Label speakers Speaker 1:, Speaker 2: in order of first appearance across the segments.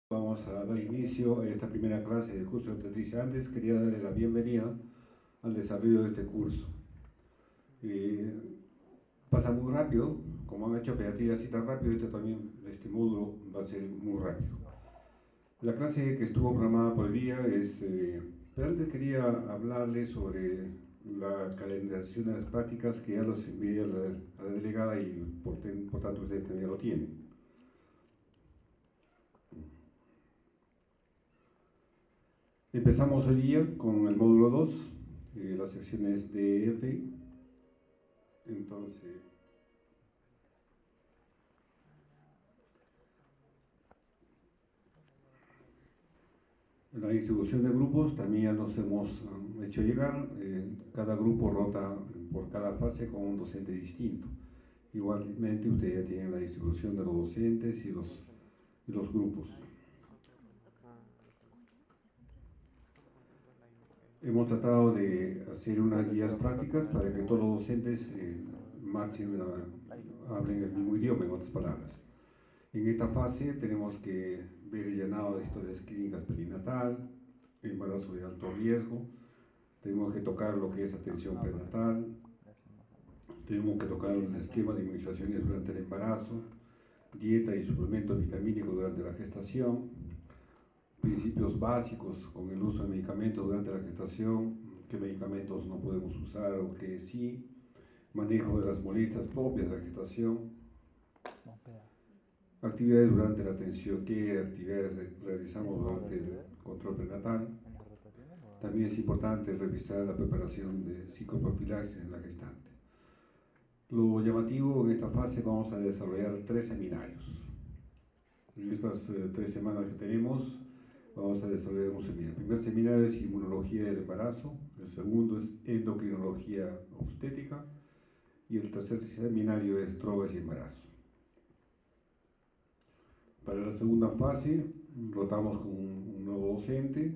Speaker 1: Vamos a dar inicio a esta primera clase del curso de obstetricia. Antes quería darle la bienvenida al desarrollo de este curso. Pasa muy rápido, como han hecho pediatría así tan rápido, este módulo va a ser muy rápido. La clase que estuvo programada por el día es, pero antes quería hablarles sobre la calendarización de las prácticas que ya los envié a la delegada y por tanto ustedes también lo tienen. Empezamos hoy día con el módulo 2, las secciones de F. Entonces, la distribución de grupos también ya nos hemos hecho llegar. Cada grupo rota por cada fase con un docente distinto. Igualmente, ustedes ya tienen la distribución de los docentes y los grupos. Hemos tratado de hacer unas guías prácticas para que todos los docentes hablen el mismo idioma, en otras palabras. En esta fase tenemos que ver el llenado de historias clínicas perinatal, embarazo de alto riesgo, tenemos que tocar lo que es atención prenatal, tenemos que tocar el esquema de inmunizaciones durante el embarazo, dieta y suplementos vitamínicos durante la gestación, principios básicos con el uso de medicamentos durante la gestación, qué medicamentos no podemos usar o qué sí, manejo de las molestias propias de la gestación, actividades durante la atención, qué actividades realizamos durante el control prenatal. También es importante revisar la preparación de psicoprofilaxis en la gestante. Lo llamativo, en esta fase vamos a desarrollar 3 seminarios. En estas 3 semanas que tenemos, vamos a desarrollar un seminario. El primer seminario es inmunología del embarazo, el segundo es endocrinología obstétrica y el tercer seminario es drogas y embarazo. Para la segunda fase, rotamos con un nuevo docente.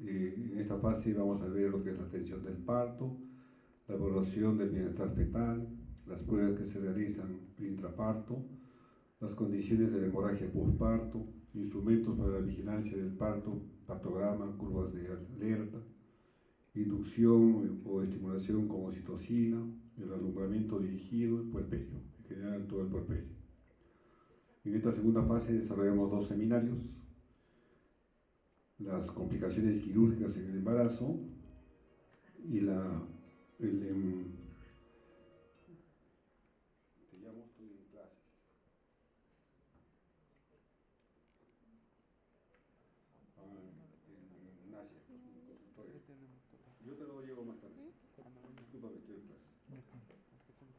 Speaker 1: En esta fase vamos a ver lo que es la atención del parto, la evaluación del bienestar fetal, las pruebas que se realizan intraparto, las condiciones de la hemorragia postparto, instrumentos para la vigilancia del parto, partograma, curvas de alerta, inducción o estimulación con oxitocina, el alumbramiento dirigido, el puerperio, en general todo el puerperio. En esta segunda fase desarrollamos 2 seminarios, las complicaciones quirúrgicas en el embarazo y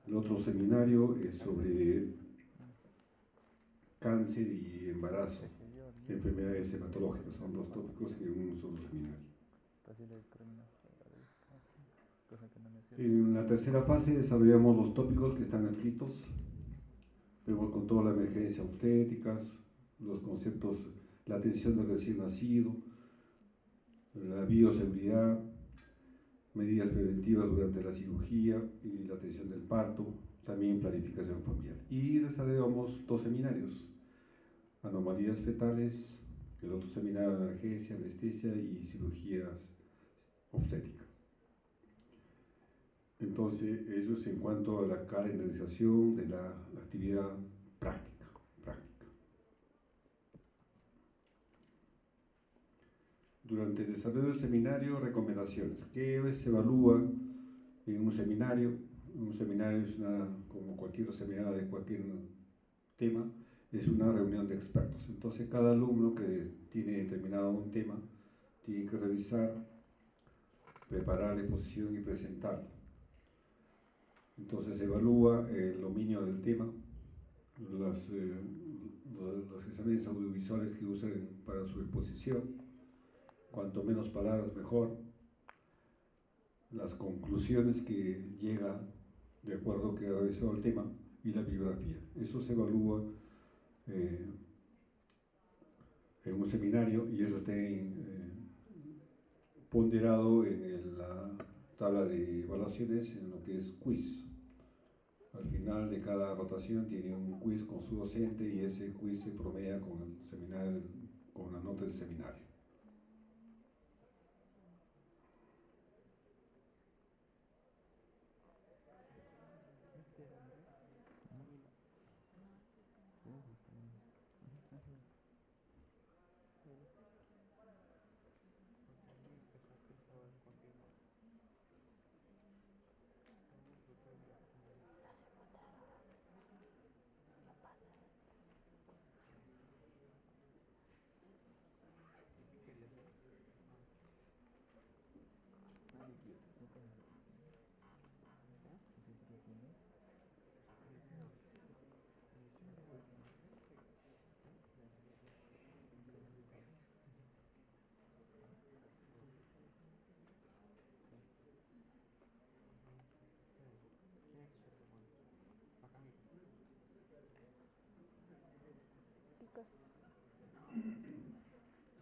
Speaker 1: El otro seminario es sobre cáncer y embarazo, enfermedades hematológicas, son 2 tópicos en un solo seminario. En la tercera fase desarrollamos los tópicos que están escritos, vemos con toda la emergencia obstétricas, los conceptos, la atención del recién nacido, la bioseguridad, medidas preventivas durante la cirugía y la atención del parto, también planificación familiar. Y desarrollamos 2 seminarios, anomalías fetales, el otro seminario de analgesia, anestesia y cirugías obstétricas. Entonces, eso es en cuanto a la calendarización de la actividad práctica. Durante el desarrollo del seminario, recomendaciones. ¿Qué se evalúa en un seminario? Un seminario es como cualquier seminario de cualquier tema, es una reunión de expertos. Entonces, cada alumno que tiene determinado un tema tiene que revisar, preparar la exposición y presentarlo. Entonces, se evalúa el dominio del tema, los exámenes audiovisuales que usen para su exposición, cuanto menos palabras mejor, las conclusiones que llega de acuerdo que ha revisado el tema y la bibliografía. Eso se evalúa en un seminario y eso está ponderado en la tabla de evaluaciones en lo que es quiz. Al final de cada rotación tiene un quiz con su docente y ese quiz se promedia con el seminario, con la del seminario.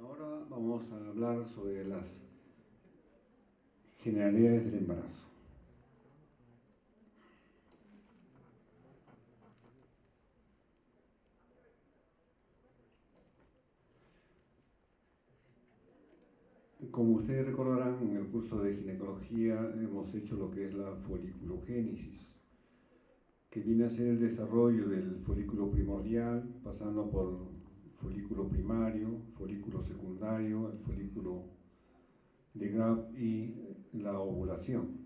Speaker 1: Ahora vamos a hablar sobre las generalidades del embarazo. Como ustedes recordarán, en el curso de ginecología hemos hecho lo que es la foliculogénesis, que viene a ser el desarrollo del folículo primordial, pasando por folículo primario, folículo secundario, el folículo de Graf y la ovulación.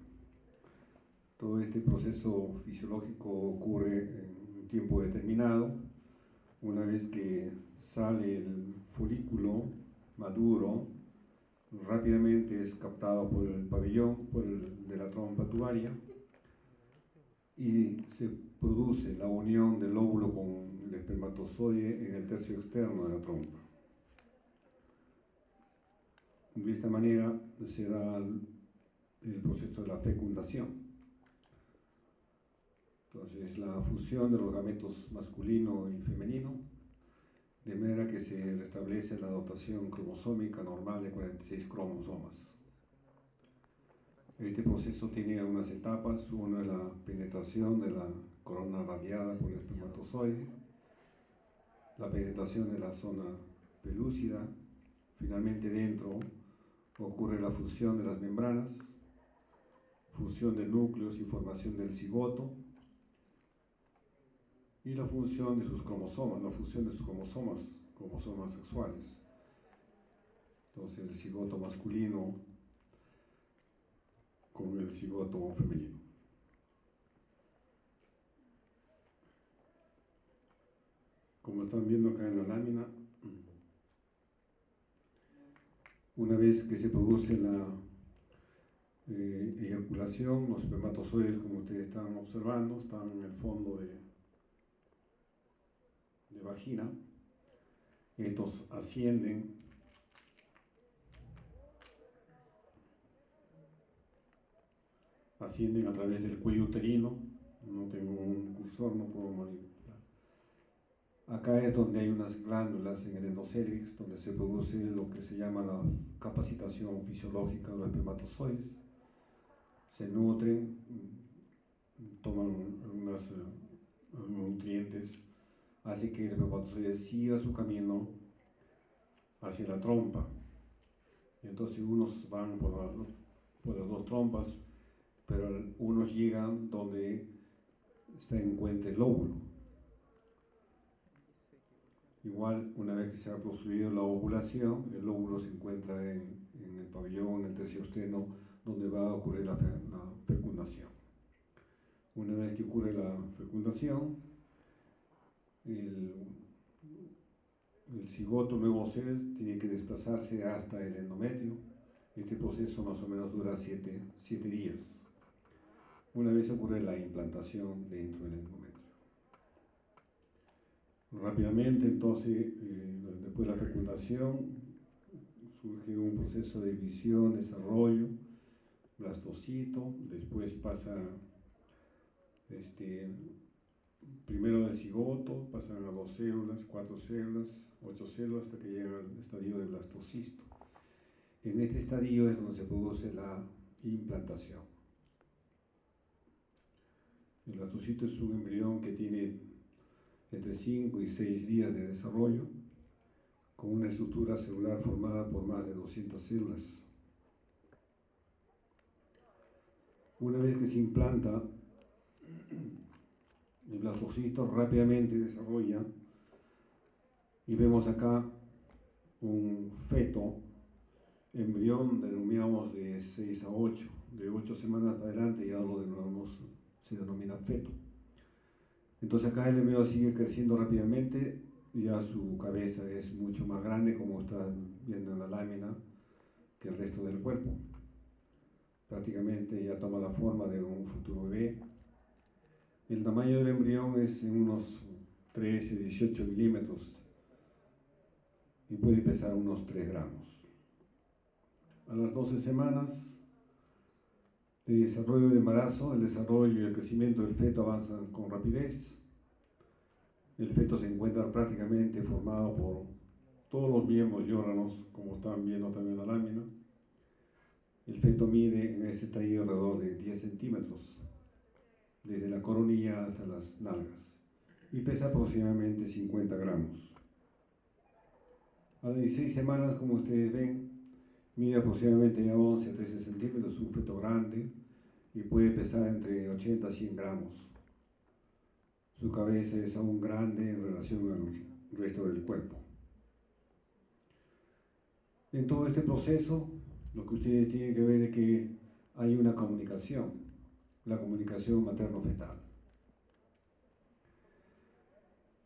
Speaker 1: Todo este proceso fisiológico ocurre en un tiempo determinado. Una vez que sale el folículo maduro, rápidamente es captado por el pabellón, de la trompa tubaria, y se produce la unión del óvulo con el espermatozoide en el tercio externo de la trompa. De esta manera se da el proceso de la fecundación. Entonces, la fusión de los gametos masculino y femenino, de manera que se restablece la dotación cromosómica normal de 46 cromosomas. Este proceso tiene unas etapas. Una es la penetración de la corona radiada por el espermatozoide, la penetración de la zona pelúcida. Finalmente, dentro ocurre la fusión de las membranas, fusión de núcleos y formación del cigoto, y la fusión de sus cromosomas, cromosomas sexuales. Entonces, el cigoto masculino con el cigoto femenino. Como están viendo acá en la lámina, una vez que se produce la eyaculación, los espermatozoides, como ustedes están observando, están en el fondo de vagina. Estos ascienden a través del cuello uterino. No tengo un cursor, no puedo manipular. Acá es donde hay unas glándulas en el endocérvix, donde se produce lo que se llama la capacitación fisiológica de los espermatozoides. Se nutren, toman algunos nutrientes, hace que el espermatozoide siga su camino hacia la trompa. Entonces, unos van por las dos trompas, pero unos llegan donde se encuentra el óvulo. Igual, una vez que se ha producido la ovulación, el óvulo se encuentra en el pabellón, en el tercio externo, donde va a ocurrir la fecundación. Una vez que ocurre la fecundación, el cigoto nuevo ser tiene que desplazarse hasta el endometrio. Este proceso más o menos dura 7 días. Una vez ocurre la implantación dentro del endometrio. Rápidamente, entonces, después de la fecundación, surge un proceso de división, desarrollo, blastocito. Después pasa primero del cigoto, pasan a 2 células, 4 células, 8 células, hasta que llegan al estadio de blastocisto. En este estadio es donde se produce la implantación. El blastocito es un embrión que tiene entre 5 y 6 días de desarrollo, con una estructura celular formada por más de 200 células. Una vez que se implanta, el blastocisto rápidamente desarrolla, y vemos acá un feto, embrión, denominamos de 6 a 8, de 8 semanas para adelante ya lo denominamos, se denomina feto. Entonces acá el embrión sigue creciendo rápidamente, ya su cabeza es mucho más grande, como están viendo en la lámina, que el resto del cuerpo. Prácticamente ya toma la forma de un futuro bebé. El tamaño del embrión es en unos 13, 18 milímetros y puede pesar unos 3 gramos. A las 12 semanas de desarrollo del embarazo, el desarrollo y el crecimiento del feto avanzan con rapidez. El feto se encuentra prácticamente formado por todos los miembros y órganos, como están viendo también en la lámina. El feto mide en este estadio alrededor de 10 centímetros, desde la coronilla hasta las nalgas, y pesa aproximadamente 50 gramos. A las 16 semanas, como ustedes ven, mide aproximadamente de 11 a 13 centímetros, un feto grande, y puede pesar entre 80 a 100 gramos. Su cabeza es aún grande en relación al resto del cuerpo. En todo este proceso, lo que ustedes tienen que ver es que hay una comunicación, la comunicación materno-fetal.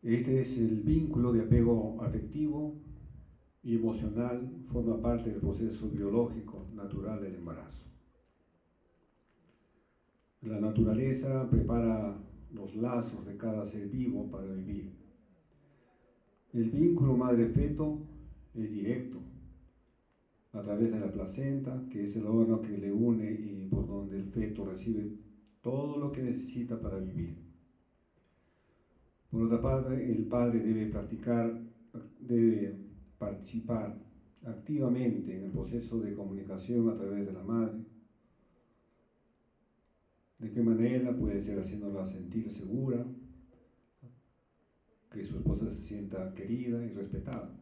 Speaker 1: Este es el vínculo de apego afectivo y emocional, forma parte del proceso biológico natural del embarazo. La naturaleza prepara los lazos de cada ser vivo para vivir. El vínculo madre-feto es directo, a través de la placenta, que es el órgano que le une y por donde el feto recibe todo lo que necesita para vivir. Por otra parte, el padre debe participar activamente en el proceso de comunicación a través de la madre. ¿De qué manera? Puede ser haciéndola sentir segura, que su esposa se sienta querida y respetada.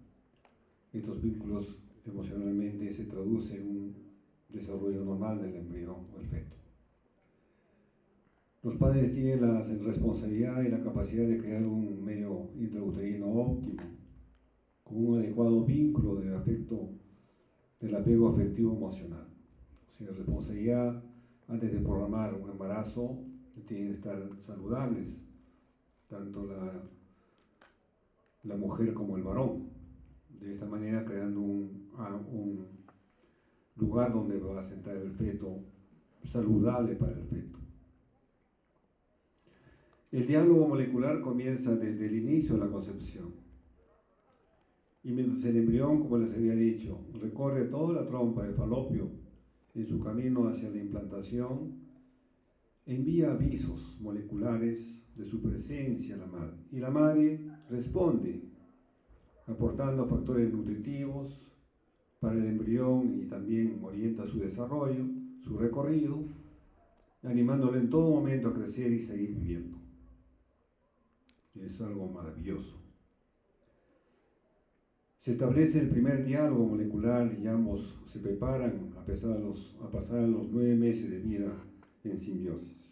Speaker 1: Estos vínculos emocionalmente se traducen en un desarrollo normal del embrión o el feto. Los padres tienen la responsabilidad y la capacidad de crear un medio intrauterino óptimo, con un adecuado vínculo del apego afectivo emocional. O sea, responsabilidad antes de programar un embarazo, tienen que estar saludables, tanto la mujer como el varón. De esta manera creando un lugar donde va a sentar el feto saludable para el feto. El diálogo molecular comienza desde el inicio de la concepción. Y mientras el embrión, como les había dicho, recorre toda la trompa de falopio en su camino hacia la implantación, envía avisos moleculares de su presencia a la madre. Y la madre responde, aportando factores nutritivos para el embrión y también orienta su desarrollo, su recorrido, animándole en todo momento a crecer y seguir viviendo. Es algo maravilloso. Se establece el primer diálogo molecular y ambos se preparan a pasar los 9 meses de vida en simbiosis.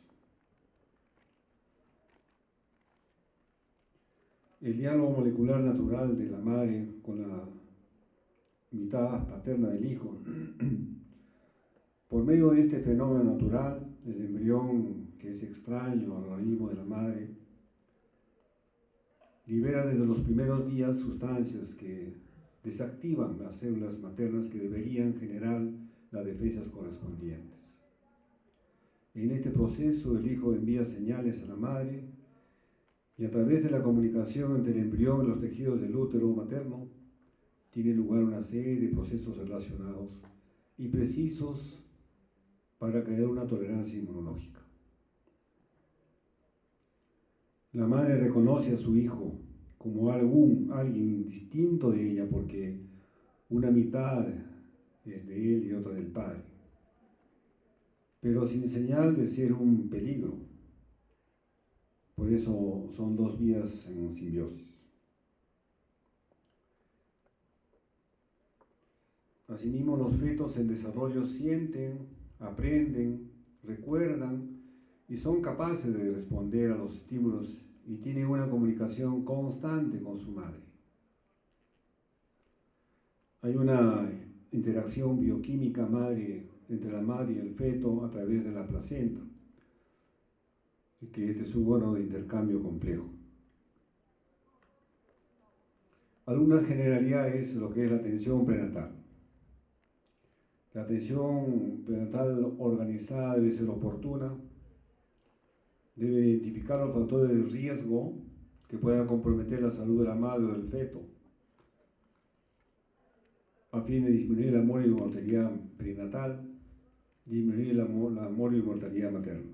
Speaker 1: El diálogo molecular natural de la madre con la mitad paterna del hijo. Por medio de este fenómeno natural, el embrión, que es extraño al organismo de la madre, libera desde los primeros días sustancias que desactivan las células maternas que deberían generar las defensas correspondientes. En este proceso, el hijo envía señales a la madre y a través de la comunicación entre el embrión y los tejidos del útero materno, tiene lugar una serie de procesos relacionados y precisos para crear una tolerancia inmunológica. La madre reconoce a su hijo como alguien distinto de ella porque una mitad es de él y otra del padre, pero sin señal de ser un peligro. Por eso son dos vidas en simbiosis. Asimismo, los fetos en desarrollo sienten, aprenden, recuerdan y son capaces de responder a los estímulos y tienen una comunicación constante con su madre. Hay una interacción bioquímica entre la madre y el feto a través de la placenta, y que este es un órgano de intercambio complejo. Algunas generalidades de lo que es la atención prenatal. La atención prenatal organizada debe ser oportuna, debe identificar los factores de riesgo que puedan comprometer la salud de la madre o del feto, a fin de disminuir la mora y mortalidad prenatal, disminuir la mora y mortalidad materna.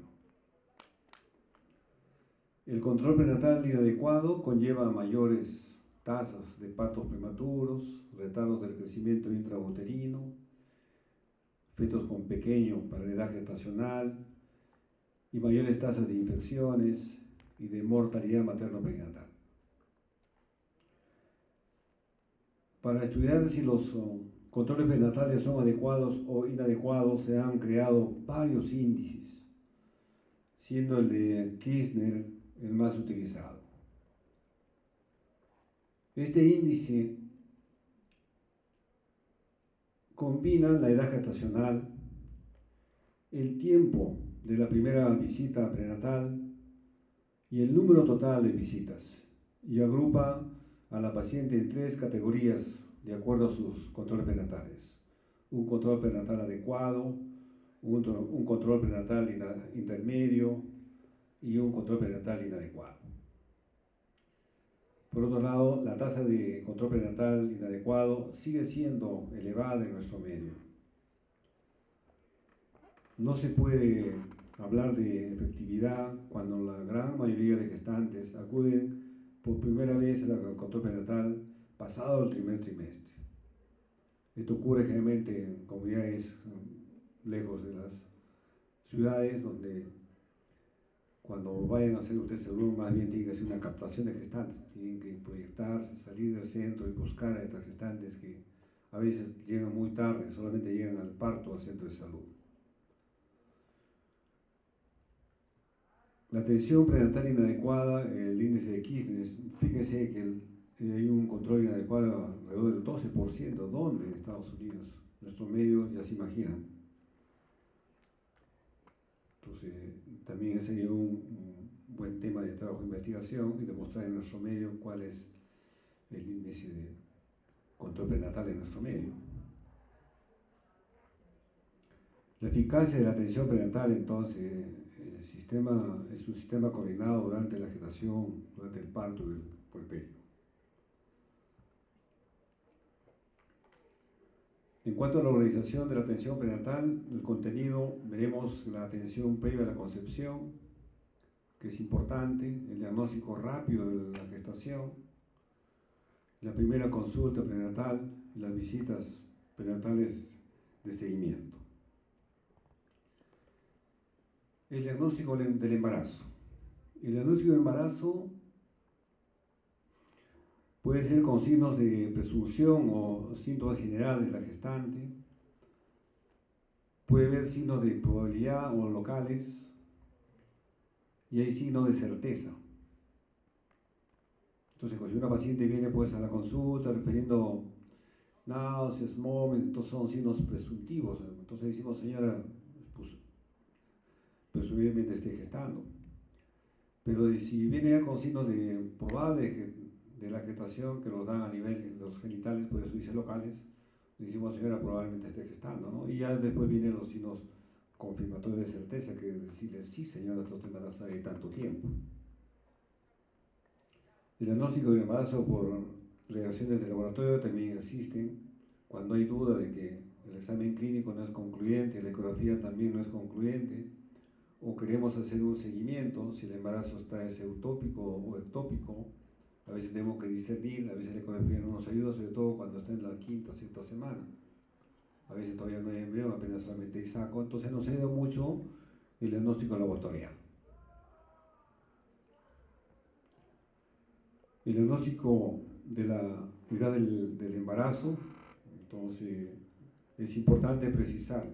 Speaker 1: El control prenatal inadecuado conlleva mayores tasas de partos prematuros, retardos del crecimiento intrauterino, fetos con pequeño para la edad gestacional y mayores tasas de infecciones y de mortalidad materno-perinatal. Para estudiar si los controles prenatales son adecuados o inadecuados, se han creado varios índices, siendo el de Kirchner el más utilizado. Este índice combina la edad gestacional, el tiempo de la primera visita prenatal y el número total de visitas, y agrupa a la paciente en 3 categorías de acuerdo a sus controles prenatales: un control prenatal adecuado, un control prenatal intermedio y un control prenatal inadecuado. Por otro lado, la tasa de control prenatal inadecuado sigue siendo elevada en nuestro medio. No se puede hablar de efectividad cuando la gran mayoría de gestantes acuden por primera vez al control prenatal pasado el primer trimestre. Esto ocurre generalmente en comunidades lejos de las ciudades, donde cuando vayan a hacer ustedes seguro, más bien tiene que hacer una captación de gestantes, tienen que proyectarse, salir del centro y buscar a estas gestantes que a veces llegan muy tarde, solamente llegan al parto al centro de salud. La atención prenatal inadecuada, el índice de Kirchner, fíjense que hay un control inadecuado alrededor del 12%, ¿dónde? En Estados Unidos. Nuestro medio ya se imaginan. Entonces, también sería un buen tema de trabajo de investigación y demostrar en nuestro medio cuál es el índice de control prenatal en nuestro medio. La eficacia de la atención prenatal, entonces, es un sistema coordinado durante la gestación, durante el parto y el puerperio. En cuanto a la organización de la atención prenatal, el contenido, veremos la atención previa a la concepción, que es importante, el diagnóstico rápido de la gestación, la primera consulta prenatal y las visitas prenatales de seguimiento. El diagnóstico del embarazo. El diagnóstico del embarazo puede ser con signos de presunción o síntomas generales de la gestante. Puede haber signos de probabilidad o locales, y hay signos de certeza. Entonces, si una paciente viene pues a la consulta refiriendo náuseas, vómitos, estos son signos presuntivos. Entonces decimos, señora, pues, presumiblemente esté gestando. Pero si viene ya con signos de probable de la gestación, que los dan a nivel de los genitales, por eso dice locales, decimos, señora, probablemente esté gestando, ¿no? Y ya después vienen los signos confirmatorios de certeza, que es decirle, sí, señora, esto está embarazada de tanto tiempo. El diagnóstico de embarazo por reacciones de laboratorio también existen cuando hay duda de que el examen clínico no es concluyente, la ecografía también no es concluyente, o queremos hacer un seguimiento, si el embarazo está eutópico o ectópico. A veces tenemos que discernir, a veces la ecografía no nos ayuda, sobre todo cuando está en la quinta, sexta semana. A veces todavía no hay embrión, apenas solamente hay saco, entonces nos ayuda mucho el diagnóstico laboratorial. El diagnóstico de la edad del embarazo, entonces Es importante precisar,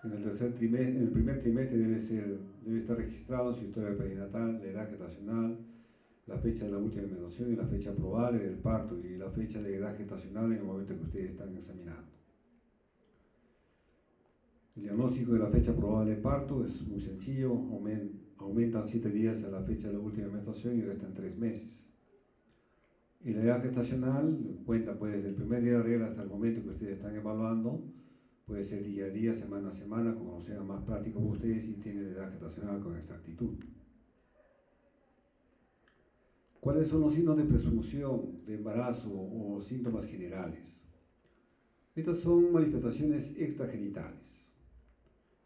Speaker 1: en el primer trimestre debe estar registrado su historia perinatal, la edad gestacional, la fecha de la última menstruación y la fecha probable del parto y la fecha de edad gestacional en el momento que ustedes están examinando. El diagnóstico de la fecha probable de parto es muy sencillo, aumentan 7 días a la fecha de la última menstruación y restan 3 meses. Y la edad gestacional cuenta pues desde el primer día de regla hasta el momento que ustedes están evaluando, puede ser día a día, semana a semana, como sea más práctico para ustedes y tienen edad gestacional con exactitud. ¿Cuáles son los signos de presunción de embarazo o síntomas generales? Estas son manifestaciones extragenitales.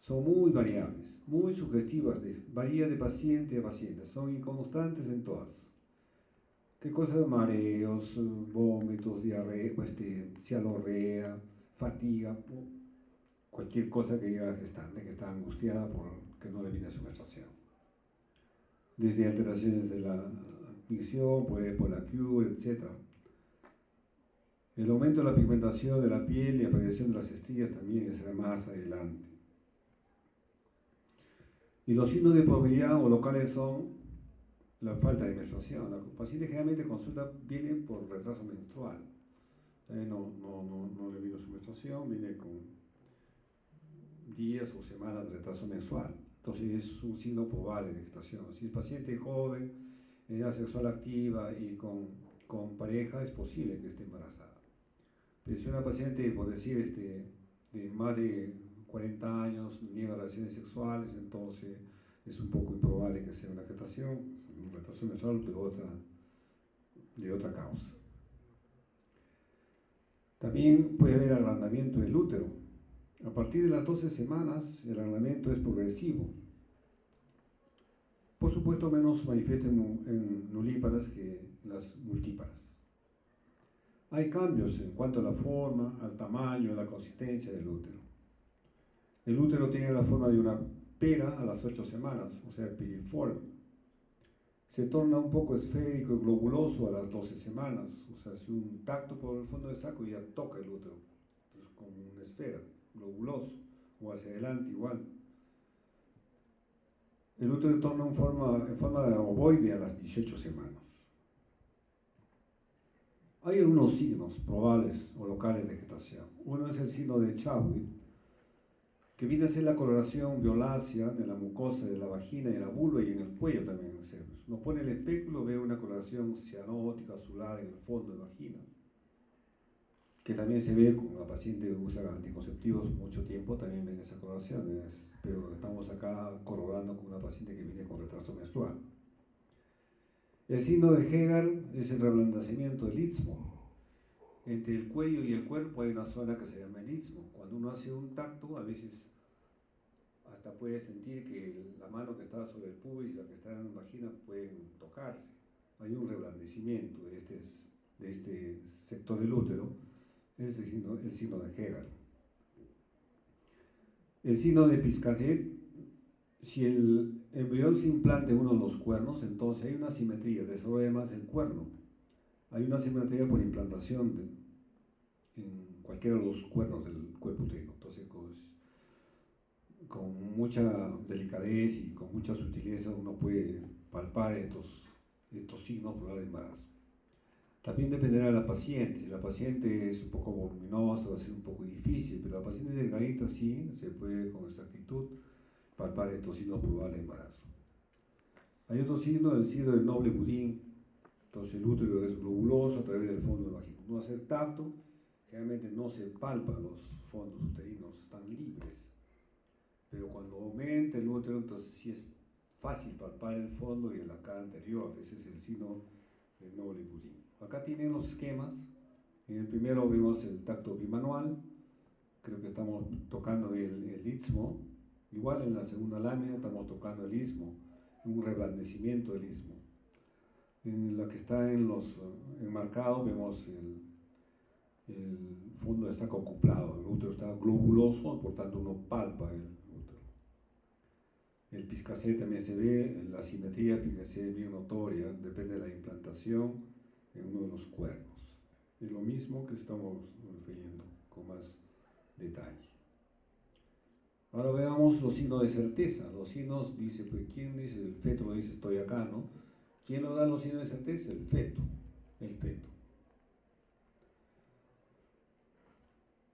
Speaker 1: Son muy variables, muy sugestivas, varía de paciente a paciente, son inconstantes en todas. ¿Qué cosas? Mareos, vómitos, diarrea, cialorrea, fatiga, cualquier cosa que diga gestante, que está angustiada porque no le viene su menstruación. Desde alteraciones de la micción, puede por la Q, etc. El aumento de la pigmentación de la piel y aparición de las estrías también será más adelante. Y los signos de probabilidad o locales son la falta de menstruación. La paciente generalmente consulta, viene por retraso menstrual. No le vino su menstruación, viene con días o semanas de retraso menstrual. Entonces es un signo probable de gestación. Si el paciente es joven, en edad sexual activa y con pareja, es posible que esté embarazada. Pero si una paciente, por decir, de más de 40 años, niega relaciones sexuales, entonces es un poco improbable que sea una gestación, un retraso menstrual de otra causa. También puede haber agrandamiento del útero. A partir de las 12 semanas, el agrandamiento es progresivo. Por supuesto, menos manifiesto en nulíparas que en las multíparas. Hay cambios en cuanto a la forma, al tamaño, a la consistencia del útero. El útero tiene la forma de una pera a las 8 semanas, o sea, piriforme. Se torna un poco esférico y globuloso a las 12 semanas, o sea, si un tacto por el fondo del saco ya toca el útero, entonces como una esfera, globuloso, o hacia adelante igual. El útero torna en forma de ovoide a las 18 semanas. Hay algunos signos probables o locales de gestación. Uno es el signo de Chaui, que viene a ser la coloración violácea de la mucosa de la vagina y de la vulva y en el cuello también en el cervix. Nos pone el espéculo, ve una coloración cianótica, azulada en el fondo de vagina, que también se ve con la paciente que usa anticonceptivos mucho tiempo, también ven esa coloración, pero estamos acá corroborando con una paciente que viene con retraso menstrual. El signo de Hegel es el reblandecimiento del istmo. Entre el cuello y el cuerpo hay una zona que se llama el istmo. Cuando uno hace un tacto, a veces hasta puede sentir que la mano que está sobre el pubis y la que está en la vagina pueden tocarse. Hay un reblandecimiento de este sector del útero, es el signo de Hegel. El signo de Piscadet, si el embrión se implanta en uno de los cuernos, entonces hay una simetría, desarrolla más el cuerno. Hay una simetría por implantación en cualquiera de los cuernos del cuerpo uterino. Entonces, con mucha delicadez y con mucha sutileza uno puede palpar estos signos probables de embarazo. También dependerá de la paciente. Si la paciente es un poco voluminosa, va a ser un poco difícil, pero la paciente delgadita sí, se puede con exactitud palpar estos signos probables de embarazo. Hay otro signo, el signo del noble budín. Entonces el útero es globuloso a través del fondo de la vagina. No hacer tacto, generalmente no se palpan los fondos uterinos, están libres. Pero cuando aumenta el útero, entonces sí es fácil palpar el fondo y la cara anterior. Ese es el signo del noble budín. Acá tienen los esquemas. En el primero vemos el tacto bimanual. Creo que estamos tocando el istmo. Igual en la segunda lámina estamos tocando el istmo, un reblandecimiento del istmo. En la que está enmarcado vemos el fondo de saco acoplado. El útero está globuloso, por tanto uno palpa el útero. El Piscadet también se ve, la simetría Piscadet es bien notoria, depende de la implantación en uno de los cuernos. Es lo mismo que estamos refiriendo con más detalle. Ahora veamos los signos de certeza. Los signos, dice, pues, ¿quién dice? El feto lo dice, estoy acá, ¿no? ¿Quién nos da los signos de certeza? El feto. El feto.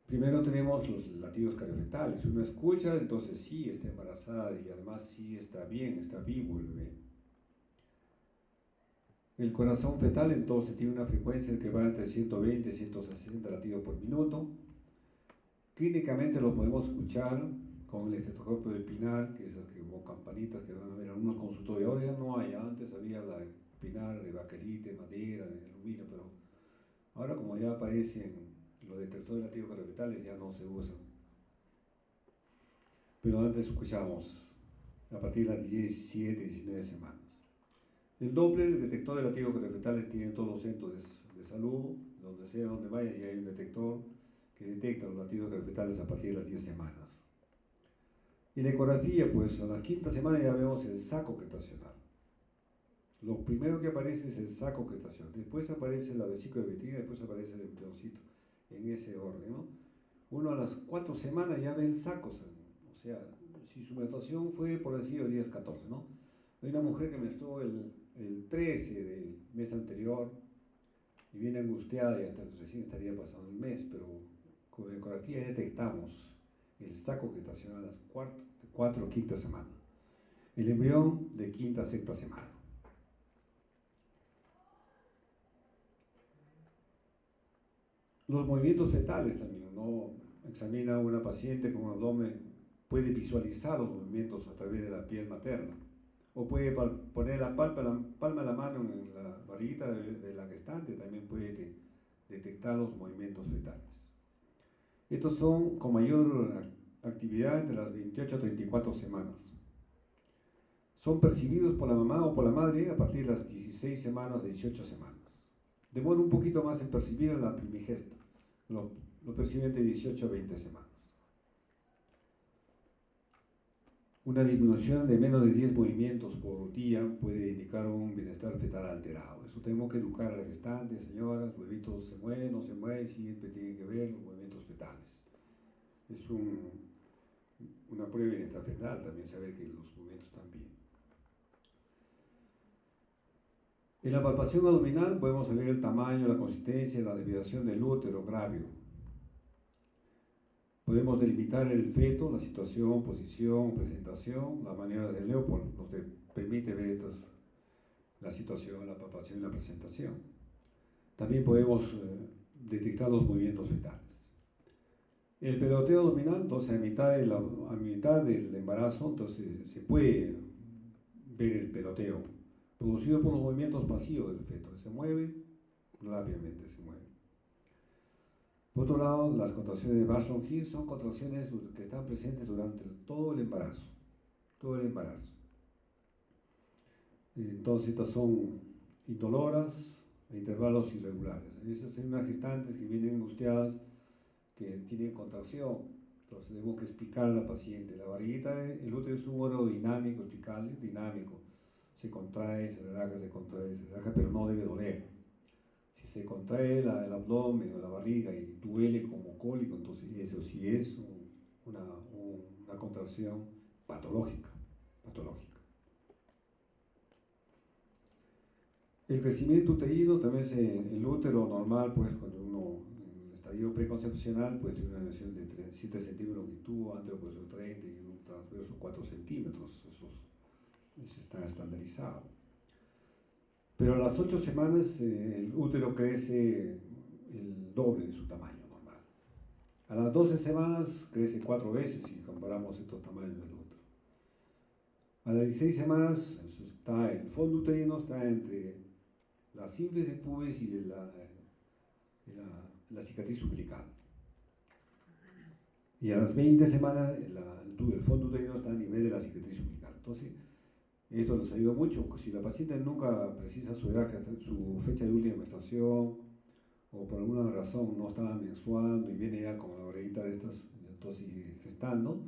Speaker 1: Primero tenemos los latidos cariofetales. Si uno escucha, entonces sí está embarazada y además sí está bien, está vivo el bebé. El corazón fetal entonces tiene una frecuencia que va entre 120 y 160 latidos por minuto. Clínicamente lo podemos escuchar con el estetoscopio del pinar, que esas como campanitas que van a ver en algunos consultorios. Ahora ya no hay, antes había la pinar de baquelite, madera, de aluminio, pero ahora como ya aparecen los detectores latidos cariofetales ya no se usan. Pero antes escuchamos a partir de las 17, 19 semanas. El Doppler, el detector de latidos cariofetales, tiene todos los centros de salud, donde sea, donde vaya, y hay un detector que detecta los latidos cariofetales a partir de las 10 semanas. Y la ecografía, pues a la quinta semana ya vemos el saco gestacional. Lo primero que aparece es el saco gestacional, después aparece la vesícula uterina, después aparece el embrioncito, en ese orden, ¿no? Uno a las 4 semanas ya ve el saco, o sea, si su menstruación fue, por decir, el día 14, ¿no? Hay una mujer que menstruó el 13 del mes anterior y viene angustiada y hasta recién estaría pasando el mes, pero con ecografía detectamos el saco gestacional a las 4 o quinta semana, el embrión de quinta a sexta semana. Los movimientos fetales también, uno examina a una paciente con un abdomen, puede visualizar los movimientos a través de la piel materna, o puede poner la palma de la mano en la barriguita de la gestante, también puede detectar los movimientos fetales. Estos son con mayor actividad entre las 28 a 34 semanas. Son percibidos por la mamá o por la madre a partir de las 16 semanas, 18 semanas. Demora un poquito más en percibir en la primigesta, lo percibe entre 18 a 20 semanas. Una disminución de menos de 10 movimientos por día puede indicar un bienestar fetal alterado. Eso tenemos que educar a la gestante, señoras, huevitos se mueven, no se mueven, siempre tienen que ver los movimientos fetales. Es una prueba de bienestar fetal también saber que los movimientos están bien. En la palpación abdominal podemos ver el tamaño, la consistencia y la desviación del útero grávido. Podemos delimitar el feto, la situación, posición, presentación, la maniobra de Leopold nos permite ver la situación, la palpación y la presentación. También podemos detectar los movimientos fetales. El peloteo abdominal, entonces a mitad del embarazo, entonces se puede ver el peloteo, producido por los movimientos pasivos del feto, se mueve rápidamente, se mueve. Por otro lado, las contracciones de Barson-Hill son contracciones que están presentes durante todo el embarazo, todo el embarazo. Entonces estas son indoloras a intervalos irregulares. Esas son unas gestantes que vienen angustiadas, que tienen contracción. Entonces tenemos que explicar a la paciente. La barriguita, el útero es un órgano dinámico, explicarle, dinámico. Se contrae, se relaja, pero no debe doler. Si se contrae el abdomen o la barriga y duele como cólico, entonces eso sí es una contracción patológica. El crecimiento uterino también es el útero normal, pues cuando uno en el estadio preconcepcional pues tiene una dimensión de 7 centímetros de longitud, antero pues 30 y un transverso 4 centímetros, eso está estandarizado. Pero a las 8 semanas el útero crece el doble de su tamaño normal. A las 12 semanas crece 4 veces si comparamos estos tamaños del útero. A las 16 semanas el fondo uterino está entre la sínfisis pubis y la cicatriz umbilical. Y a las 20 semanas el fondo uterino está a nivel de la cicatriz umbilical. Entonces, esto nos ayuda mucho. Si la paciente nunca precisa su edad, su fecha de última menstruación, o por alguna razón no estaba menstruando y viene ya con la barriguita de estas, entonces gestando,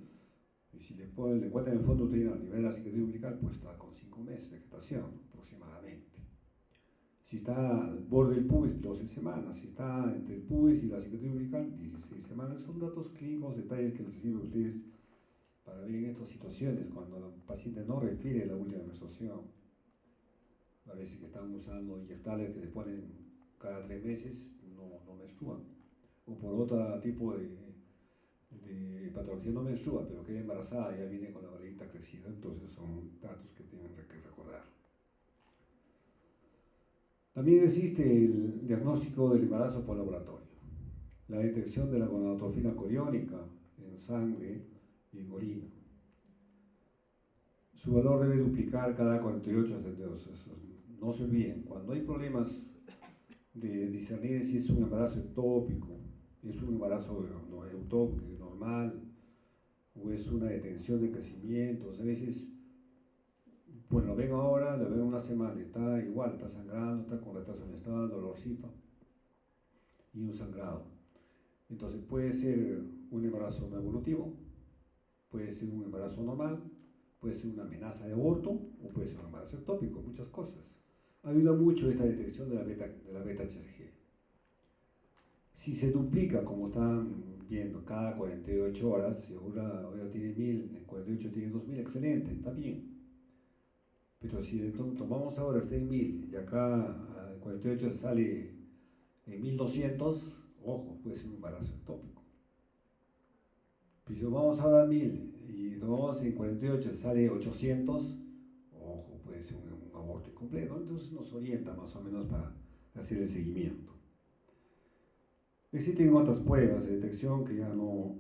Speaker 1: y si le encuentran el fondo uterino a nivel de la cicatriz umbilical, pues está con 5 meses de gestación aproximadamente. Si está al borde del pubis, 12 semanas. Si está entre el pubis y la cicatriz umbilical, 16 semanas. semanas. Son datos clínicos, detalles que les sirven a ustedes para ver en estas situaciones, cuando el paciente no refiere la última menstruación. A veces que están usando inyectables que se ponen cada 3 meses, no menstruan. O por otro tipo de patología no menstrua, pero queda embarazada, ya viene con la barriguita crecida. Entonces son datos que tienen que recordar. También existe el diagnóstico del embarazo por laboratorio, la detección de la gonadotrofina coriónica en sangre y en orina. Su valor debe duplicar cada 48 a 72 horas. No se olviden, cuando hay problemas de discernir si es un embarazo ectópico, es un embarazo no ectópico, normal, o es una detención de crecimiento, a veces, bueno, lo ven ahora, lo ven una semana, está igual, está sangrando, está con retraso menstrual, dolorcito y un sangrado. Entonces puede ser un embarazo no evolutivo, puede ser un embarazo normal, puede ser una amenaza de aborto o puede ser un embarazo ectópico, muchas cosas. Ayuda mucho esta detección de la beta-HCG. Si se duplica, como están viendo, cada 48 horas, si ahora tiene 1000, en 48 tiene 2000, excelente, está bien. Pero si tomamos ahora, está en 1000 y acá a 48 sale en 1200, ojo, puede ser un embarazo ectópico. Pero si tomamos ahora a 1000 y tomamos en 48 sale 800, ojo, puede ser un aborto incompleto. Entonces nos orienta más o menos para hacer el seguimiento. Existen otras pruebas de detección que ya no,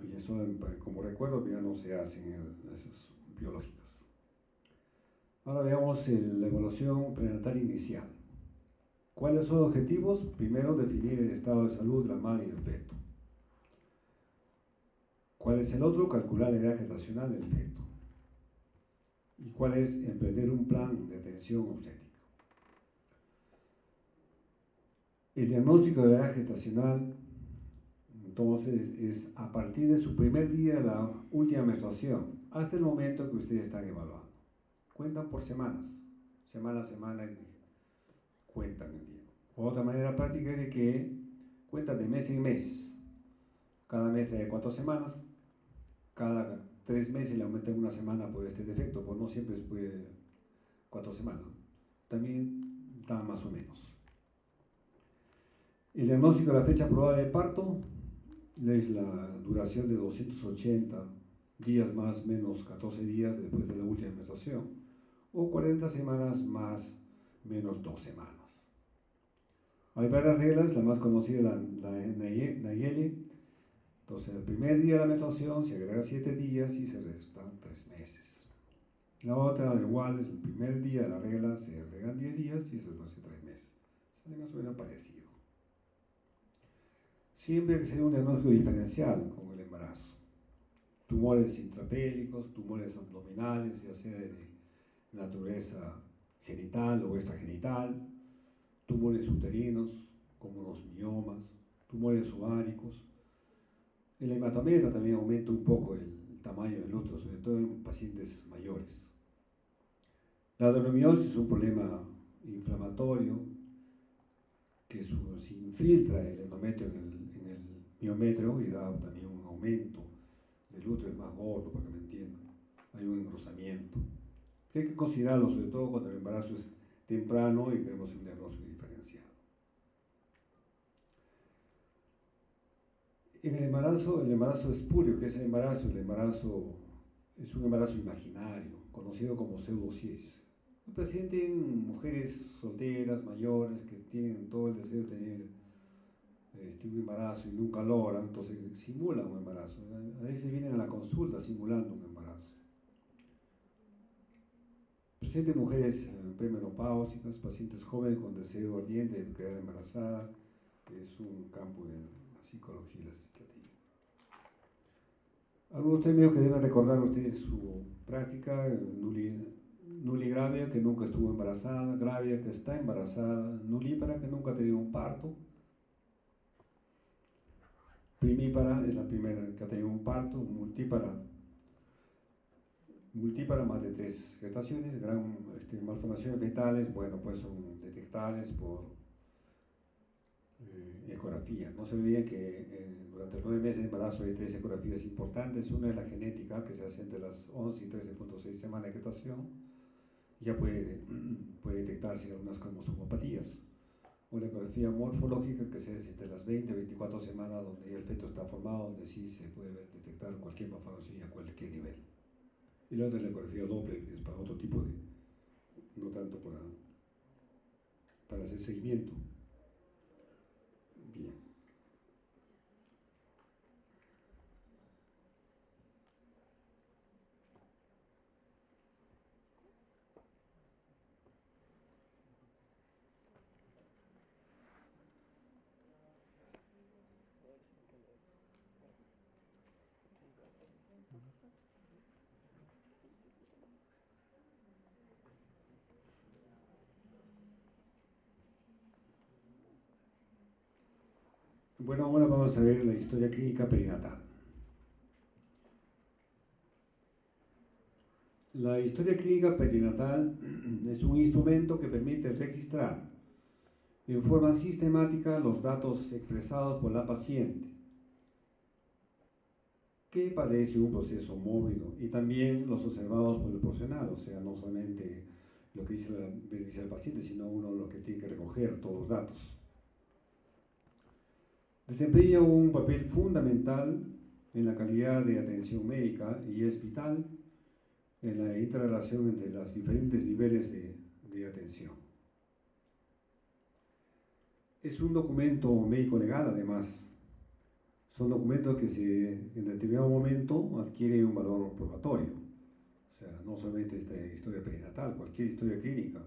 Speaker 1: como recuerdo, ya no se hacen en esas biológicas. Ahora veamos la evaluación prenatal inicial. ¿Cuáles son los objetivos? Primero, definir el estado de salud de la madre y el feto. ¿Cuál es el otro? Calcular la edad gestacional del feto. ¿Y cuál es? Emprender un plan de atención obstétrica. El diagnóstico de la edad gestacional, entonces, es a partir de su primer día de la última menstruación, hasta el momento que ustedes están evaluando. Cuentan por semanas, semana a semana, cuentan el día. Otra manera práctica es de que cuentan de mes en mes. Cada mes de 4 semanas, cada 3 meses le aumentan una semana por este defecto, pues no siempre después de 4 semanas. También da más o menos. El diagnóstico de la fecha probable de parto es la duración de 280 días más menos 14 días después de la última menstruación, o 40 semanas más menos 2 semanas. Hay varias reglas, la más conocida es la Nayeli. Entonces, el primer día de la menstruación se agrega 7 días y se restan 3 meses. La otra, igual, es el primer día de la regla, se agregan 10 días y se restan 3 meses. Sale más o menos parecido. Siempre que sea un diagnóstico diferencial con el embarazo. Tumores intrapélicos, tumores abdominales, ya sea de naturaleza genital o extragenital, tumores uterinos, como los miomas, tumores ováricos. El hematometa también aumenta un poco el tamaño del útero, sobre todo en pacientes mayores. La adenomiosis es un problema inflamatorio que se infiltra el endometrio en el miometrio y da también un aumento del útero, es más gordo, para que me entiendan. Hay un engrosamiento. Que hay que considerarlo, sobre todo cuando el embarazo es temprano y tenemos un diagnóstico diferenciado. En el embarazo espurio, ¿qué es el embarazo? El embarazo es un embarazo imaginario, conocido como pseudociesis. Presenten mujeres solteras, mayores, que tienen todo el deseo de tener un embarazo y nunca logran, entonces simulan un embarazo. A veces vienen a la consulta simulando un embarazo. Presenten mujeres premenopáusicas, pacientes jóvenes con deseo ardiente de quedar embarazadas, es un campo de la psicología y la psiquiatría. Algunos términos que deben recordar ustedes su práctica: nulligravia, que nunca estuvo embarazada; gravia, que está embarazada; nulípara, que nunca ha tenido un parto; primípara es la primera que ha tenido un parto; multípara más de 3 gestaciones; malformaciones fetales, bueno, pues son detectables por ecografía. No se olviden que durante los 9 meses de embarazo hay 3 ecografías importantes. Una es la genética, que se hace entre las 11 y 13.6 semanas de gestación. Ya puede detectarse algunas cromosomopatías. O la ecografía morfológica, que se hace entre las 20 y 24 semanas, donde ya el feto está formado, donde sí se puede detectar cualquier morfología a cualquier nivel. Y la otra es la ecografía Doppler, que es para otro tipo de, no tanto para hacer seguimiento. Bien. Bueno, ahora vamos a ver la historia clínica perinatal. La historia clínica perinatal es un instrumento que permite registrar en forma sistemática los datos expresados por la paciente, que padece un proceso mórbido, y también los observados por el profesional, o sea, no solamente lo que dice el paciente, sino uno lo que tiene que recoger todos los datos. Desempeña un papel fundamental en la calidad de atención médica y es vital en la interrelación entre los diferentes niveles de atención. Es un documento médico legal, además. Son documentos que en determinado momento adquieren un valor probatorio. O sea, no solamente esta historia perinatal, cualquier historia clínica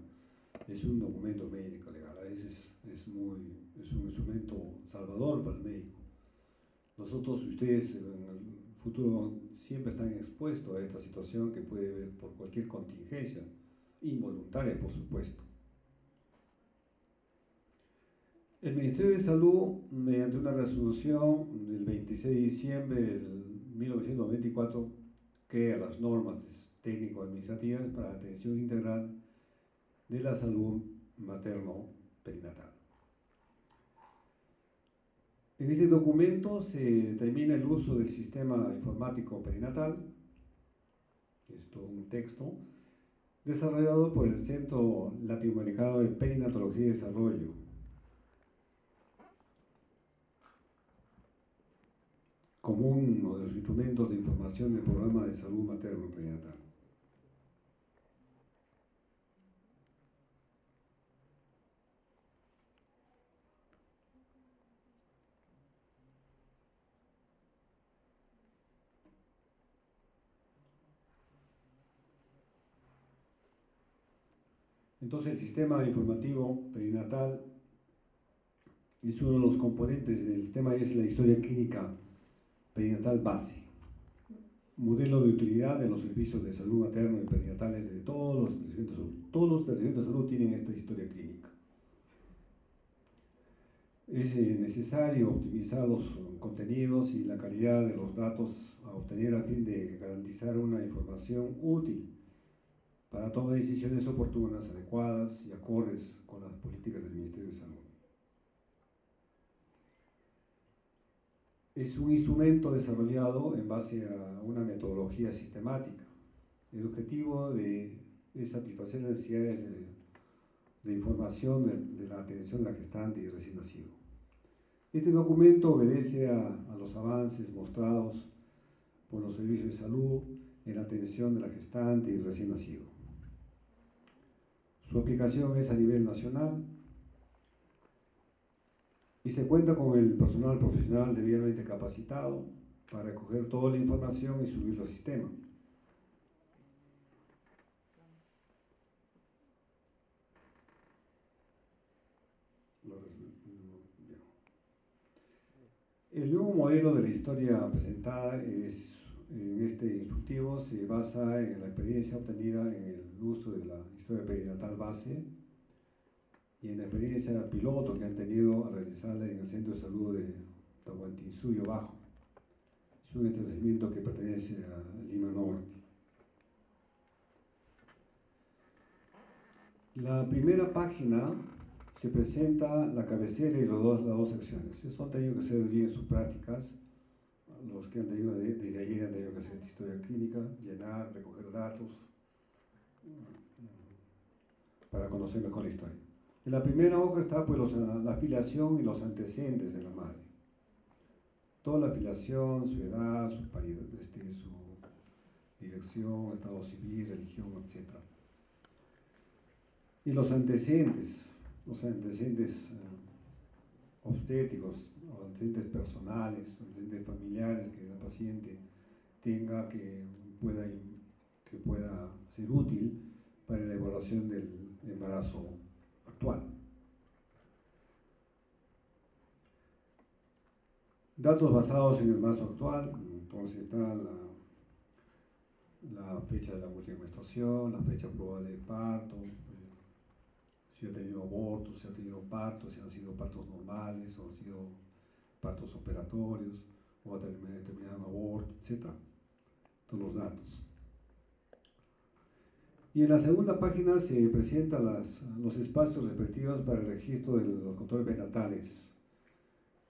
Speaker 1: es un documento médico legal. A veces es un instrumento salvador para el médico. Nosotros, ustedes en el futuro siempre están expuestos a esta situación que puede haber por cualquier contingencia, involuntaria por supuesto. El Ministerio de Salud, mediante una resolución del 26 de diciembre de 1994, crea las normas técnico-administrativas para la atención integral de la salud materno-perinatal. En este documento se determina el uso del sistema informático perinatal, esto es un texto, desarrollado por el Centro Latinoamericano de Perinatología y Desarrollo, como uno de los instrumentos de información del programa de salud materno-perinatal. Entonces, el sistema informativo perinatal es uno de los componentes del sistema, es la historia clínica perinatal base, modelo de utilidad de los servicios de salud materno y perinatales de todos los establecimientos de salud. Todos los establecimientos de salud tienen esta historia clínica. Es necesario optimizar los contenidos y la calidad de los datos a obtener a fin de garantizar una información útil para tomar decisiones oportunas, adecuadas y acordes con las políticas del Ministerio de Salud. Es un instrumento desarrollado en base a una metodología sistemática. El objetivo es satisfacer las necesidades de información de la atención de la gestante y recién nacido. Este documento obedece a los avances mostrados por los servicios de salud en la atención de la gestante y recién nacido. Su aplicación es a nivel nacional y se cuenta con el personal profesional debidamente capacitado para recoger toda la información y subirlo al sistema. El nuevo modelo de la historia presentada en este instructivo se basa en la experiencia obtenida en el uso de la historia perinatal base y en la experiencia piloto que han tenido al realizarla en el Centro de Salud de Tahuantinsuyo Bajo. Es un establecimiento que pertenece a Lima Norte. La primera página se presenta la cabecera y las dos secciones. Eso han tenido que hacer bien en sus prácticas. Los que han tenido desde ayer han tenido que hacer historia clínica, llenar, recoger datos, para conocer mejor la historia. En la primera hoja está pues la afiliación y los antecedentes de la madre. Toda la afiliación, su edad, su dirección, estado civil, religión, etc. Y los antecedentes obstétricos, o antecedentes personales, antecedentes familiares que el paciente tenga que pueda ser útil para la evaluación del embarazo actual. Datos basados en el embarazo actual, entonces está la fecha de la última menstruación, la fecha probable de parto, si ha tenido abortos, si ha tenido partos, si han sido partos normales o han sido partos operatorios o ha terminado en aborto, etc. Todos los datos. Y en la segunda página se presentan los espacios respectivos para el registro de los controles prenatales.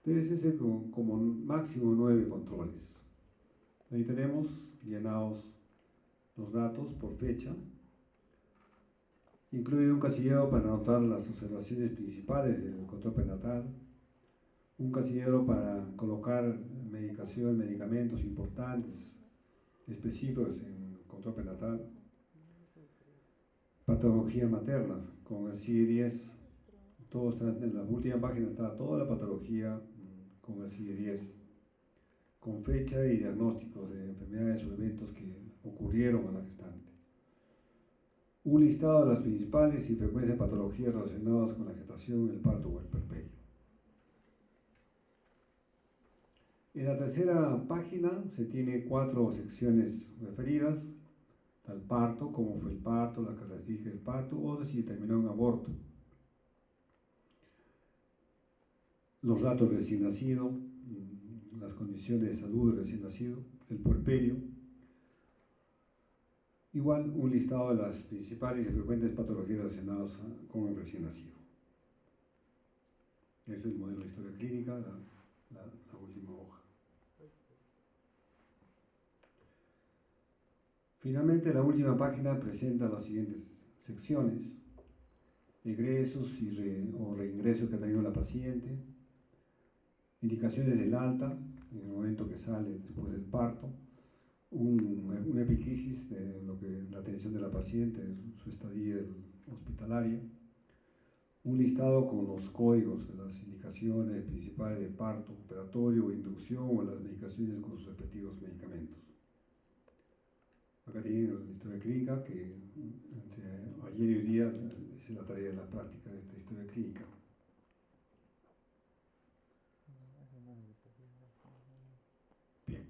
Speaker 1: Debe ser como máximo 9 controles. Ahí tenemos llenados los datos por fecha. Incluye un casillero para anotar las observaciones principales del control prenatal, un casillero para colocar medicamentos importantes, específicos en el control prenatal, patología materna, con el CIE-10, todo está, en la última página está toda la patología con el CIE-10, con fecha y diagnósticos de enfermedades o eventos que ocurrieron a la gestante. Un listado de las principales y frecuentes patologías relacionadas con la gestación, el parto o el puerperio. En la tercera página se tiene 4 secciones referidas al parto, cómo fue el parto, la característica del parto o de si terminó en aborto. Los datos del recién nacido, las condiciones de salud del recién nacido, el puerperio. Igual un listado de las principales y frecuentes patologías relacionadas con el recién nacido. Ese es el modelo de historia clínica, la última hoja. Finalmente, la última página presenta las siguientes secciones: egresos o reingresos que ha tenido la paciente, indicaciones del alta, en el momento que sale después del parto, una epicrisis de la atención de la paciente, su estadía hospitalaria, un listado con los códigos de las indicaciones principales de parto, operatorio o inducción o las medicaciones con sus respectivos medicamentos. Acá tienen la historia clínica que entre ayer y hoy día es la tarea de la práctica de esta historia clínica. Bien.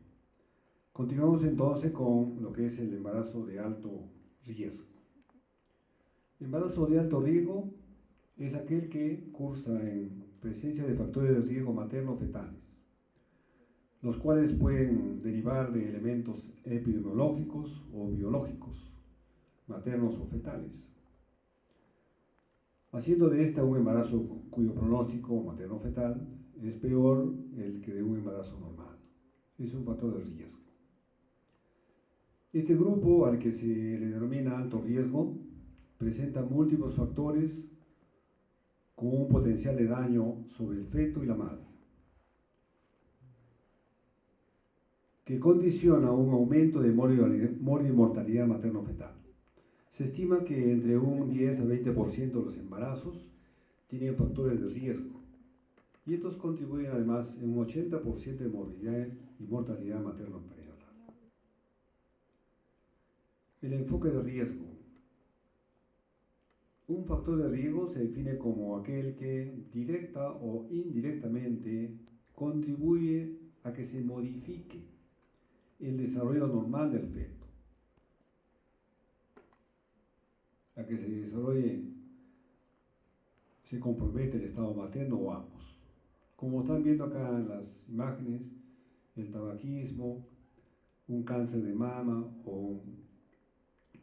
Speaker 1: Continuamos entonces con lo que es el embarazo de alto riesgo. El embarazo de alto riesgo es aquel que cursa en presencia de factores de riesgo materno-fetales, los cuales pueden derivar de elementos epidemiológicos o biológicos, maternos o fetales, haciendo de esta un embarazo cuyo pronóstico materno-fetal es peor el que de un embarazo normal. Es un factor de riesgo. Este grupo, al que se le denomina alto riesgo, presenta múltiples factores con un potencial de daño sobre el feto y la madre, que condiciona un aumento de mortalidad materno-fetal. Se estima que entre un 10 a 20% de los embarazos tienen factores de riesgo, y estos contribuyen además en un 80% de morbilidad y mortalidad materno-perinatal. El enfoque de riesgo. Un factor de riesgo se define como aquel que directa o indirectamente contribuye a que se modifique el desarrollo normal del feto, a que se compromete el estado materno o ambos. Como están viendo acá en las imágenes, el tabaquismo, un cáncer de mama o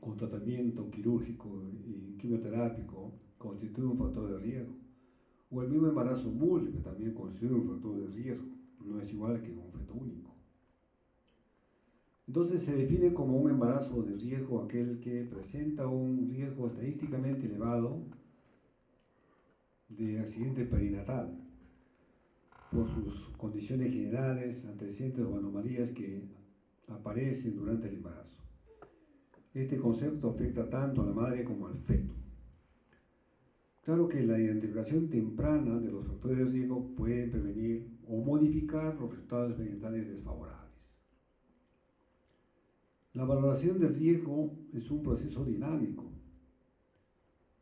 Speaker 1: un tratamiento quirúrgico y quimioterápico constituye un factor de riesgo. O el mismo embarazo múltiple también constituye un factor de riesgo, no es igual que un feto único. Entonces se define como un embarazo de riesgo aquel que presenta un riesgo estadísticamente elevado de accidente perinatal por sus condiciones generales, antecedentes o anomalías que aparecen durante el embarazo. Este concepto afecta tanto a la madre como al feto. Claro que la identificación temprana de los factores de riesgo puede prevenir o modificar los resultados perinatales desfavorables. La valoración del riesgo es un proceso dinámico.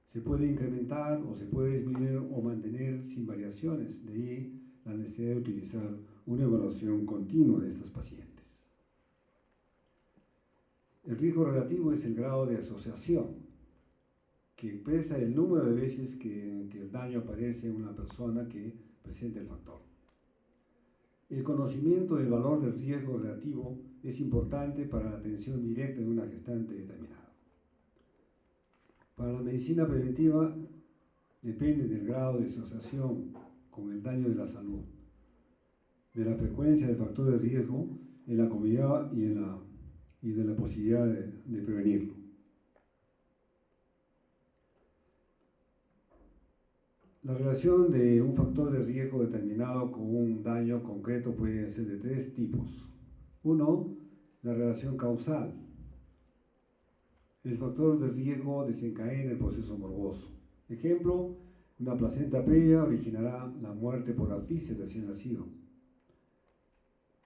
Speaker 1: Se puede incrementar o se puede disminuir o mantener sin variaciones. De ahí la necesidad de utilizar una evaluación continua de estos pacientes. El riesgo relativo es el grado de asociación que expresa el número de veces que el daño aparece en una persona que presenta el factor. El conocimiento del valor del riesgo relativo es importante para la atención directa de una gestante determinada. Para la medicina preventiva depende del grado de asociación con el daño de la salud, de la frecuencia del factor de riesgo en la comunidad y de la posibilidad de prevenirlo. La relación de un factor de riesgo determinado con un daño concreto puede ser de tres tipos. Uno, la relación causal. El factor de riesgo desencadena el proceso morboso. Ejemplo, una placenta previa originará la muerte por asfixia recién nacido.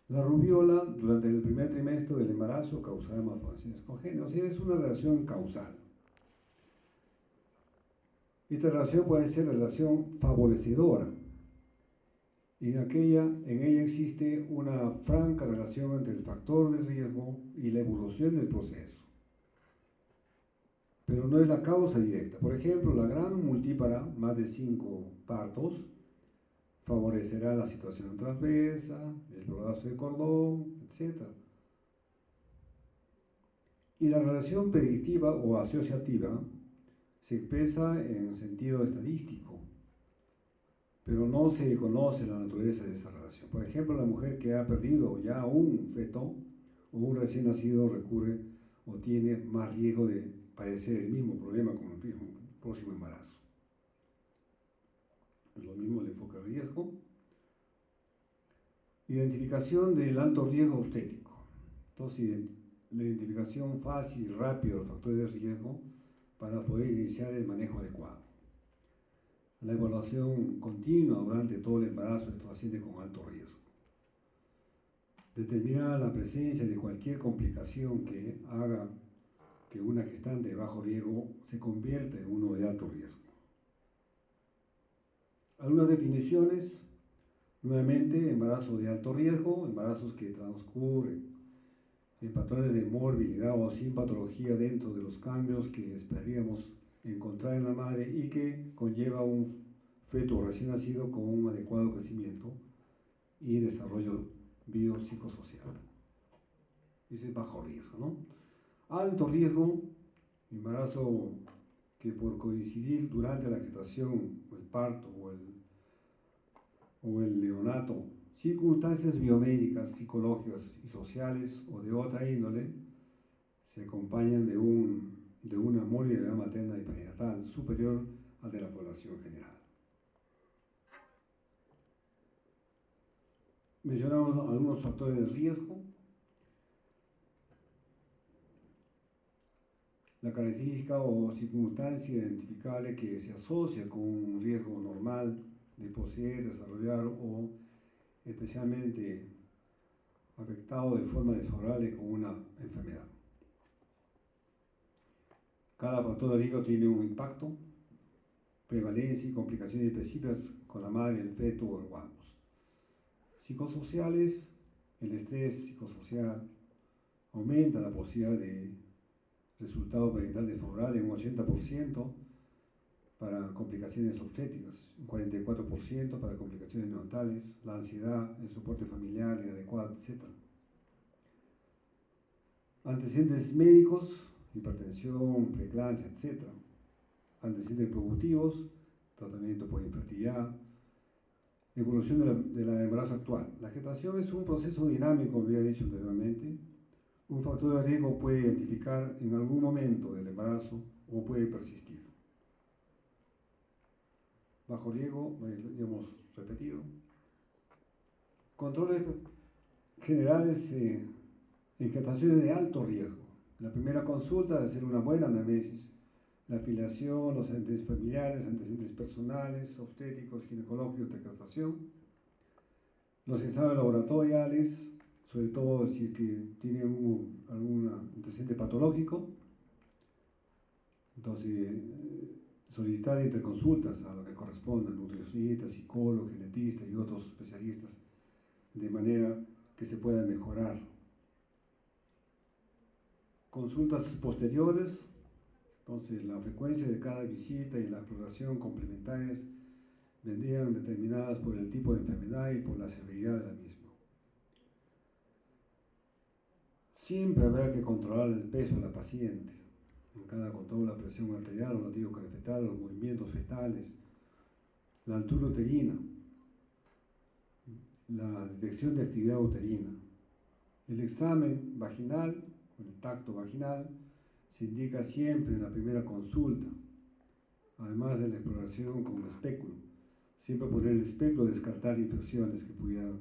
Speaker 1: La rubiola durante el primer trimestre del embarazo causará malformaciones congénitas. O sea, es una relación causal. Esta relación puede ser relación favorecedora. En ella existe una franca relación entre el factor de riesgo y la evolución del proceso. Pero no es la causa directa. Por ejemplo, la gran multípara, más de 5 partos, favorecerá la situación transversa, el brodazo de cordón, etc. Y la relación predictiva o asociativa se expresa en sentido estadístico, pero no se conoce la naturaleza de esa relación. Por ejemplo, la mujer que ha perdido ya un feto o un recién nacido recurre o tiene más riesgo de padecer el mismo problema con el próximo embarazo. Es lo mismo el enfoque de riesgo. Identificación del alto riesgo obstétrico. Entonces, la identificación fácil y rápida de los factores de riesgo para poder iniciar el manejo adecuado. La evaluación continua durante todo el embarazo de estos pacientes con alto riesgo. Determinar la presencia de cualquier complicación que haga que una gestante de bajo riesgo se convierta en uno de alto riesgo. Algunas definiciones, nuevamente, embarazo de alto riesgo, embarazos que transcurren en patrones de morbilidad o sin patología dentro de los cambios que esperaríamos encontrar en la madre y que conlleva un feto recién nacido con un adecuado crecimiento y desarrollo biopsicosocial. Ese es bajo riesgo, ¿no? Alto riesgo, embarazo que por coincidir durante la gestación, o el parto, o el neonato, circunstancias biomédicas, psicológicas y sociales o de otra índole, se acompañan de una morbilidad materna y perinatal superior al de la población general. Mencionamos algunos factores de riesgo. La característica o circunstancia identificable que se asocia con un riesgo normal de poseer, desarrollar o especialmente afectado de forma desfavorable con una enfermedad. Cada factor de riesgo tiene un impacto, prevalencia y complicaciones específicas con la madre, el feto o ambos. Psicosociales, el estrés psicosocial aumenta la posibilidad de resultado perinatal desfavorable en un 80% para complicaciones obstétricas, un 44% para complicaciones neonatales, la ansiedad, el soporte familiar inadecuado, etc. Antecedentes médicos, hipertensión, preeclampsia, etc. Antecedentes productivos, tratamiento por infertilidad, evolución de la embarazo actual. La gestación es un proceso dinámico, como había dicho anteriormente. Un factor de riesgo puede identificar en algún momento del embarazo o puede persistir. Bajo riesgo, ya hemos repetido. Controles generales en gestaciones de alto riesgo. La primera consulta debe ser una buena anamnesis, la afiliación, los antecedentes familiares, antecedentes personales, obstétricos, ginecológicos de gestación, los exámenes laboratoriales, sobre todo si tiene algún antecedente patológico. Entonces, solicitar interconsultas a lo que corresponda, nutricionistas, psicólogos, genetistas y otros especialistas, de manera que se pueda mejorar. Consultas posteriores, entonces la frecuencia de cada visita y la exploración complementarias vendrían determinadas por el tipo de enfermedad y por la severidad de la misma. Siempre habrá que controlar el peso de la paciente. En cada control la presión arterial, los latidos cardiofetales, los movimientos fetales, la altura uterina, la detección de actividad uterina. El examen vaginal, el tacto vaginal, se indica siempre en la primera consulta, además de la exploración con un espéculo. Siempre poner el espéculo, descartar infecciones que pudieran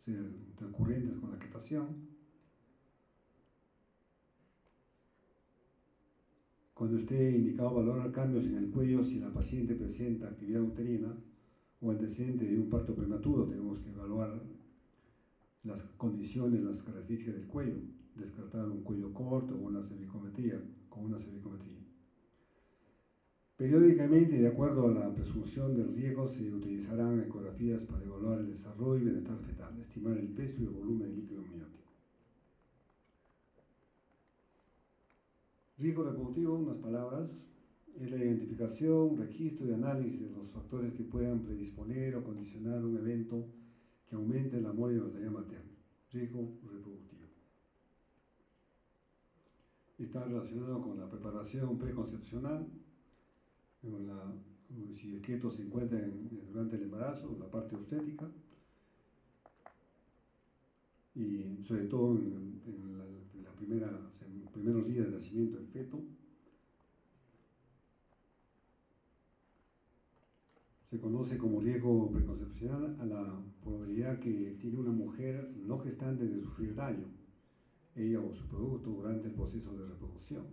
Speaker 1: ser intercurrentes con la gestación. Cuando esté indicado valorar cambios en el cuello, si la paciente presenta actividad uterina o antecedente de un parto prematuro, tenemos que evaluar las condiciones, las características del cuello, descartar un cuello corto o una cervicometría, con una cervicometría. Periódicamente, de acuerdo a la presunción del riesgo, se utilizarán ecografías para evaluar el desarrollo y bienestar fetal, estimar el peso y el volumen de líquido amniótico. Riesgo reproductivo, unas palabras, es la identificación, registro y análisis de los factores que puedan predisponer o condicionar un evento que aumente el amor y la mortalidad materna. Riesgo reproductivo. Está relacionado con la preparación preconcepcional, si el feto se encuentra durante el embarazo, la parte obstétrica, y sobre todo en los primeros días de nacimiento del feto. Se conoce como riesgo preconcepcional a la probabilidad que tiene una mujer no gestante de sufrir daño, ella o su producto, durante el proceso de reproducción,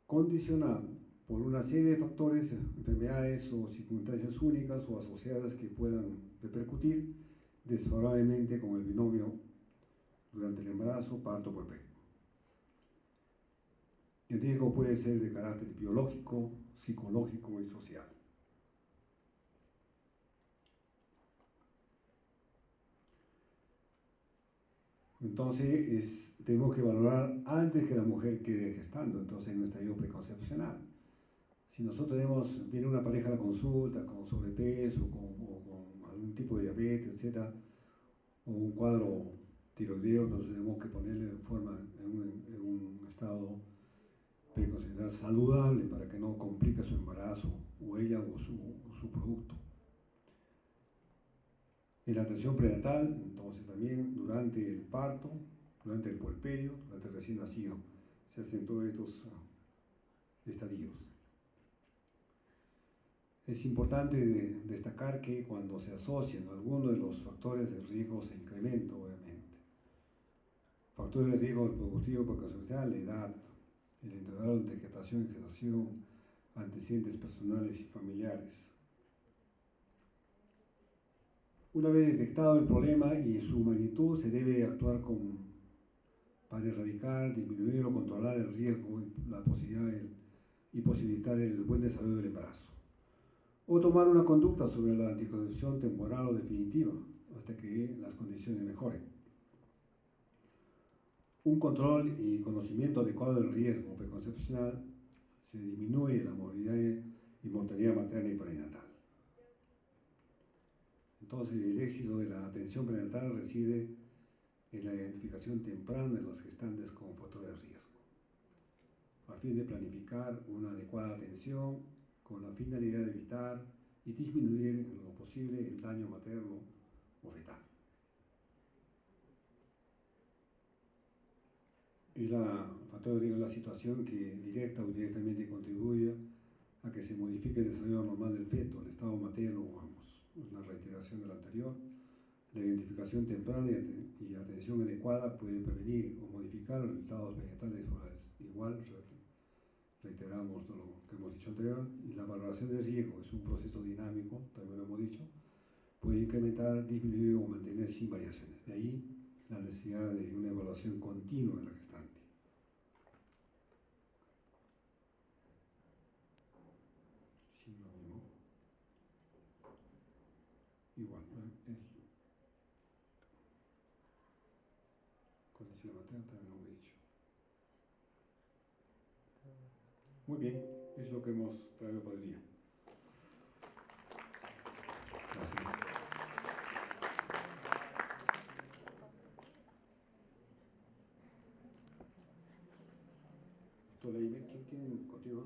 Speaker 1: condicionado por una serie de factores, enfermedades o circunstancias únicas o asociadas que puedan repercutir desfavorablemente con el binomio durante el embarazo, parto, puerperio. El riesgo puede ser de carácter biológico, psicológico y social. Entonces, tenemos que valorar antes que la mujer quede gestando, entonces no estadio preconcepcional. Si nosotros viene una pareja a la consulta con sobrepeso, con algún tipo de diabetes, etc., o un cuadro tiroideo, entonces tenemos que ponerle en un estado preconcepcional saludable para que no complique su embarazo, o ella o su producto. En la atención prenatal, entonces también durante el parto, durante el puerperio, durante el recién nacido, se hacen todos estos estadios. Es importante destacar que cuando se asocian algunos de los factores de riesgo se incrementa, obviamente. Factores de riesgo reproductivo preconcepcional, la edad, el intervalo entre gestación y gestación, antecedentes personales y familiares. Una vez detectado el problema y su magnitud, se debe actuar para erradicar, disminuir o controlar el riesgo y la posibilidad y posibilitar el buen desarrollo del embarazo. O tomar una conducta sobre la anticoncepción temporal o definitiva, hasta que las condiciones mejoren. Un control y conocimiento adecuado del riesgo preconcepcional se disminuye la morbidez y mortalidad materna y perinatal. Entonces, el éxito de la atención prenatal reside en la identificación temprana de las gestantes con factores de riesgo, a fin de planificar una adecuada atención con la finalidad de evitar y disminuir en lo posible el daño materno o fetal. Es la situación que directa o indirectamente contribuye a que se modifique el desarrollo normal del feto, el estado materno, vamos, una reiteración de la anterior. La identificación temprana y atención adecuada puede prevenir o modificar los resultados vegetales orales. Igual, reiteramos lo que hemos dicho anterior, y la valoración de riesgo es un proceso dinámico, también lo hemos dicho, puede incrementar, disminuir o mantener sin variaciones. De ahí la necesidad de una evaluación continua de la gestante. Sí, lo mismo. Igual, condición materna también lo he dicho. Muy bien, eso es lo que hemos traído para el día. Gracias. ¿Quién continúa?